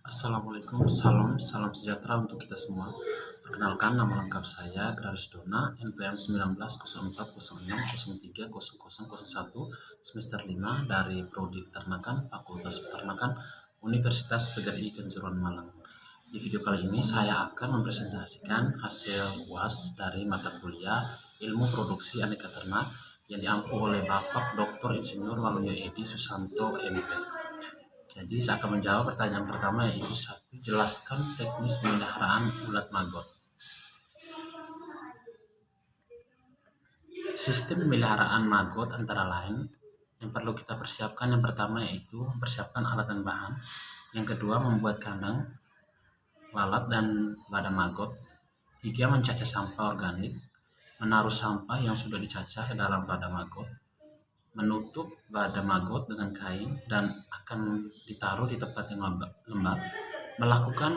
Assalamualaikum, salam sejahtera untuk kita semua. Perkenalkan, nama lengkap saya Graris Dona, NPM 190406030001, semester 5 dari Prodi Peternakan, Fakultas Peternakan, Universitas PGRI Kanjuruhan Malang. Di video kali ini saya akan mempresentasikan hasil UAS dari mata kuliah Ilmu Produksi Aneka Ternak yang diampu oleh Bapak Dr. Insinyur Waluyo Edi Susanto MP. Jadi saya akan menjawab pertanyaan pertama, yaitu satu, jelaskan teknis pemeliharaan ulat maggot. Sistem pemeliharaan maggot antara lain yang perlu kita persiapkan, yang pertama yaitu mempersiapkan alat dan bahan, yang kedua membuat kandang lalat dan wadah maggot, tiga mencacah sampah organik, menaruh sampah yang sudah dicacah ke dalam wadah maggot, menutup wadah maggot dengan kain dan akan ditaruh di tempat yang lembab, melakukan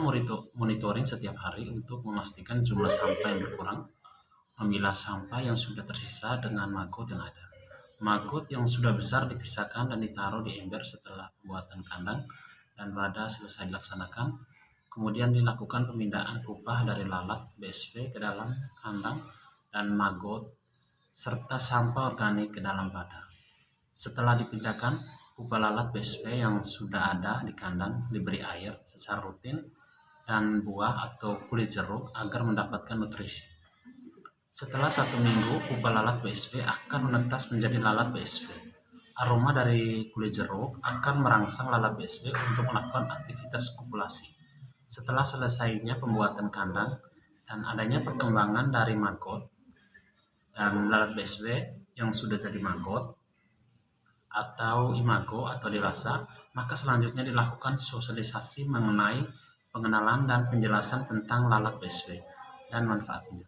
monitoring setiap hari untuk memastikan jumlah sampah yang berkurang, memilah sampah yang sudah tersisa dengan maggot yang ada. Maggot yang sudah besar dipisahkan dan ditaruh di ember setelah pembuatan kandang dan wadah selesai dilaksanakan. Kemudian dilakukan pemindahan pupa dari lalat BSV ke dalam kandang dan maggot serta sampah organik ke dalam wadah. Setelah dipindahkan, pupa lalat BSV yang sudah ada di kandang diberi air secara rutin dan buah atau kulit jeruk agar mendapatkan nutrisi. Setelah 1 minggu, pupa lalat BSV akan menetas menjadi lalat BSV. Aroma dari kulit jeruk akan merangsang lalat BSV untuk melakukan aktivitas kopulasi. Setelah selesainya pembuatan kandang dan adanya perkembangan dari maggot dan lalat BSV yang sudah jadi maggot atau imago atau dewasa, maka selanjutnya dilakukan sosialisasi mengenai pengenalan dan penjelasan tentang lalat BSV dan manfaatnya.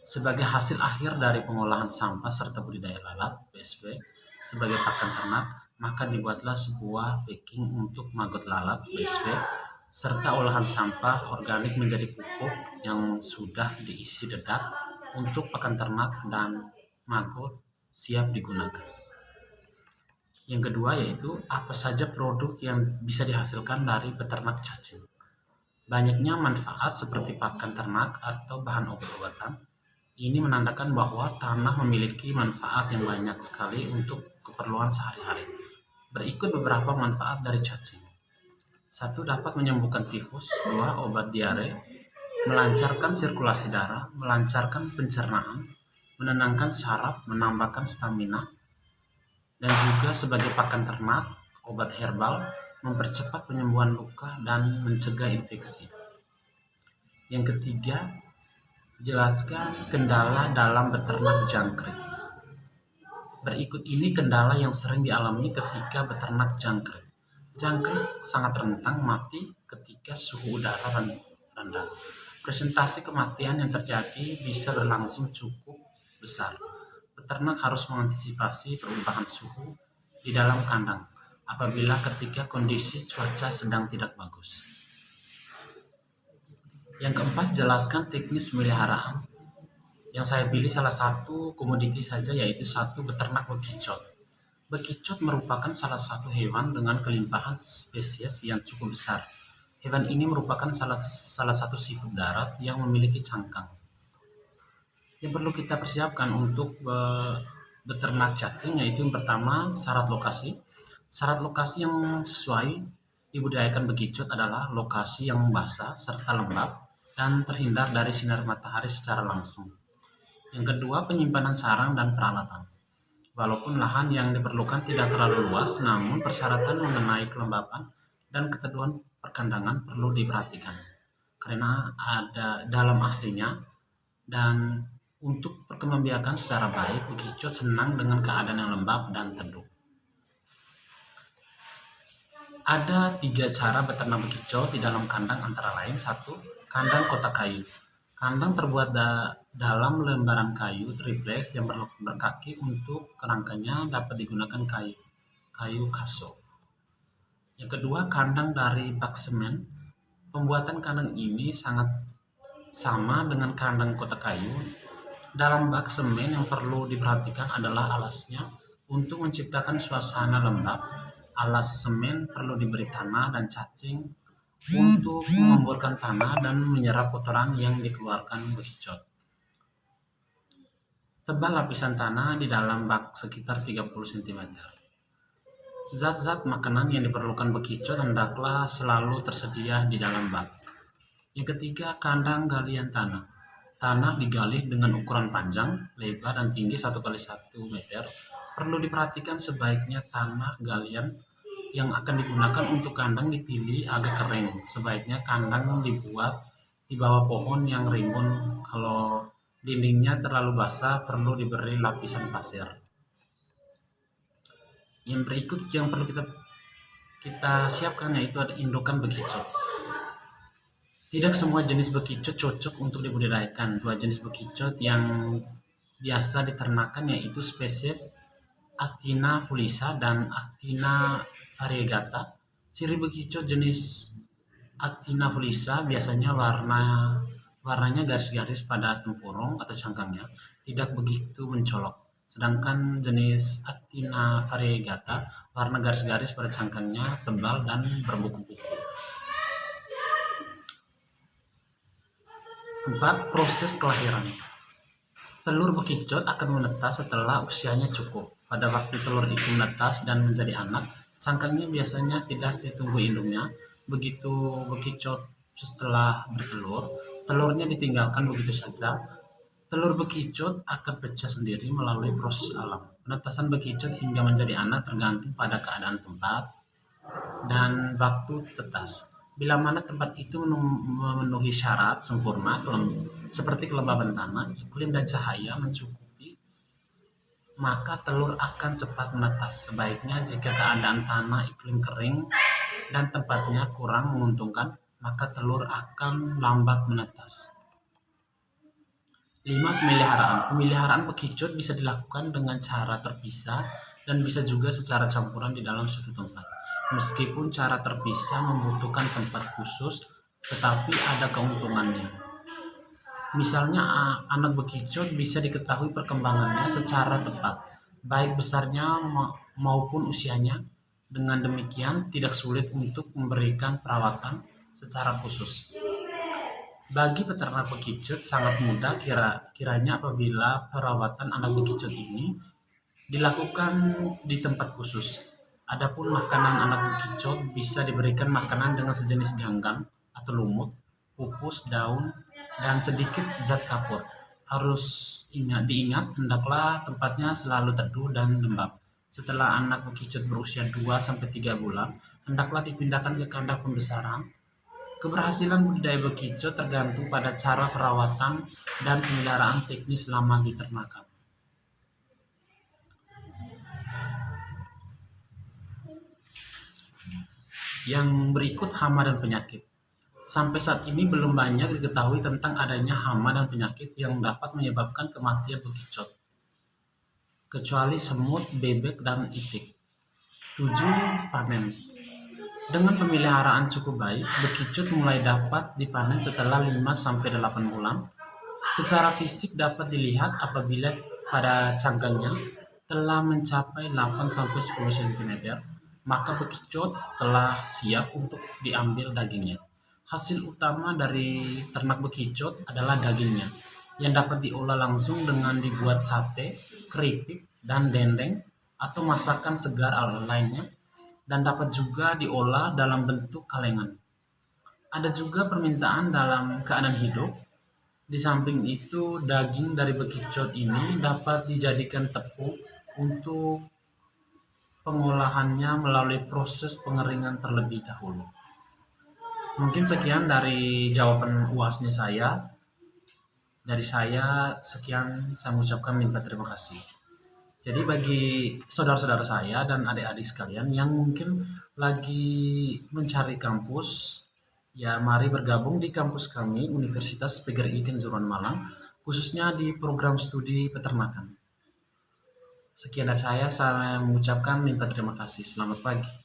Sebagai hasil akhir dari pengolahan sampah serta budidaya lalat BSV sebagai pakan ternak, maka dibuatlah sebuah packing untuk maggot lalat BSV serta olahan sampah organik menjadi pupuk yang sudah diisi dedak untuk pakan ternak dan maggot siap digunakan. Yang kedua yaitu apa saja produk yang bisa dihasilkan dari peternak cacing. Banyaknya manfaat seperti pakan ternak atau bahan obat-obatan. Ini menandakan bahwa tanah memiliki manfaat yang banyak sekali untuk keperluan sehari-hari. Berikut beberapa manfaat dari cacing. 1. Dapat menyembuhkan tifus. 2. Obat diare. Melancarkan sirkulasi darah, melancarkan pencernaan, menenangkan saraf, menambahkan stamina, dan juga sebagai pakan ternak, obat herbal, mempercepat penyembuhan luka dan mencegah infeksi. Yang ketiga, jelaskan kendala dalam beternak jangkrik. Berikut ini kendala yang sering dialami ketika beternak jangkrik. Jangkrik sangat rentan mati ketika suhu udara rendah. Presentasi kematian yang terjadi bisa berlangsung cukup besar. Peternak harus mengantisipasi perubahan suhu di dalam kandang apabila ketika kondisi cuaca sedang tidak bagus. Yang keempat, jelaskan teknis pemeliharaan. Yang saya pilih salah satu komoditi saja, yaitu 1. Beternak bekicot. Bekicot merupakan salah satu hewan dengan kelimpahan spesies yang cukup besar. Hewan ini merupakan salah satu siput darat yang memiliki cangkang. Yang perlu kita persiapkan untuk beternak cacing yaitu yang pertama, syarat lokasi. Syarat lokasi yang sesuai dibudidayakan bekicot adalah lokasi yang basah serta lembab dan terhindar dari sinar matahari secara langsung. Yang kedua, penyimpanan sarang dan peralatan. Walaupun lahan yang diperlukan tidak terlalu luas, namun persyaratan mengenai kelembapan dan keteduhan perkandangan perlu diperhatikan karena ada dalam aslinya. Dan untuk perkembangbiakan secara baik, bekicot senang dengan keadaan yang lembab dan teduh. Ada 3 cara beternak bekicot di dalam kandang antara lain. 1. Kandang kotak kayu. Kandang terbuat dalam lembaran kayu triplex yang berkaki. Untuk kerangkanya dapat digunakan kayu kaso. Yang kedua, kandang dari bak semen. Pembuatan kandang ini sangat sama dengan kandang kotak kayu. Dalam bak semen yang perlu diperhatikan adalah alasnya untuk menciptakan suasana lembab alas semen perlu diberi tanah dan cacing untuk mengemburkan tanah dan menyerap kotoran yang dikeluarkan bekicot. Tebal lapisan tanah di dalam bak sekitar 30 cm. Zat-zat makanan yang diperlukan bekicot hendaklah selalu tersedia di dalam bak. Yang ketiga, kandang galian tanah. Tanah digali dengan ukuran panjang, lebar, dan tinggi 1 kali 1 meter. Perlu diperhatikan sebaiknya tanah galian yang akan digunakan untuk kandang dipilih agak kering. Sebaiknya kandang dibuat di bawah pohon yang rimbun. Kalau dindingnya terlalu basah, perlu diberi lapisan pasir. Yang berikut yang perlu kita siapkan yaitu ada indukan bekicot. Tidak semua jenis bekicot cocok untuk dibudidayakan. 2 jenis bekicot yang biasa diternakan yaitu spesies Actina fulisa dan Actina variegata. Ciri bekicot jenis Actina fulisa biasanya warnanya garis-garis pada tempurung atau cangkangnya, tidak begitu mencolok. Sedangkan jenis Actina variegata warna garis-garis pada cangkangnya tebal dan berbuku-buku. 4. Proses kelahiran. Telur bekicot akan menetas setelah usianya cukup. Pada waktu telur itu menetas dan menjadi anak, cangkangnya biasanya tidak ditunggu induknya. Begitu bekicot setelah bertelur, telurnya ditinggalkan begitu saja. Telur bekicot akan pecah sendiri melalui proses alam. Penetasan bekicot hingga menjadi anak tergantung pada keadaan tempat dan waktu tetas. Bila mana tempat itu memenuhi syarat sempurna seperti kelembaban tanah, iklim dan cahaya mencukupi, maka telur akan cepat menetas. Sebaiknya jika keadaan tanah iklim kering dan tempatnya kurang menguntungkan, maka telur akan lambat menetas. 5. Pemeliharaan. Pemeliharaan bekicot bisa dilakukan dengan cara terpisah dan bisa juga secara campuran di dalam suatu tempat. Meskipun cara terpisah membutuhkan tempat khusus, tetapi ada keuntungannya. Misalnya, anak bekicot bisa diketahui perkembangannya secara tepat, baik besarnya maupun usianya. Dengan demikian, tidak sulit untuk memberikan perawatan secara khusus. Bagi peternak bekicot sangat mudah kiranya apabila perawatan anak bekicot ini dilakukan di tempat khusus. Adapun makanan anak bekicot bisa diberikan makanan dengan sejenis ganggang atau lumut, pupus, daun, dan sedikit zat kapur. Harus diingat hendaklah tempatnya selalu teduh dan lembab. Setelah anak bekicot berusia 2-3 bulan, hendaklah dipindahkan ke kandang pembesaran. Keberhasilan budidaya bekicot tergantung pada cara perawatan dan pemeliharaan teknis selama diternakan. Yang berikut hama dan penyakit. Sampai saat ini belum banyak diketahui tentang adanya hama dan penyakit yang dapat menyebabkan kematian bekicot, kecuali semut, bebek, dan itik. 7. Panen. Dengan pemeliharaan cukup baik, bekicot mulai dapat dipanen setelah 5-8 bulan. Secara fisik dapat dilihat apabila pada cangkangnya telah mencapai 8-10 cm, maka bekicot telah siap untuk diambil dagingnya. Hasil utama dari ternak bekicot adalah dagingnya, yang dapat diolah langsung dengan dibuat sate, keripik, dan dendeng, atau masakan segar lainnya, dan dapat juga diolah dalam bentuk kalengan. Ada juga permintaan dalam keadaan hidup. Di samping itu, daging dari bekicot ini dapat dijadikan tepung untuk pengolahannya melalui proses pengeringan terlebih dahulu. Mungkin sekian dari jawaban UASnya saya. Dari saya, sekian, saya mengucapkan minta terima kasih. Jadi bagi saudara-saudara saya dan adik-adik sekalian yang mungkin lagi mencari kampus, ya mari bergabung di kampus kami, Universitas PGRI Kenjuruan Malang, khususnya di program studi peternakan. Sekian dari saya mengucapkan minta terima kasih. Selamat pagi.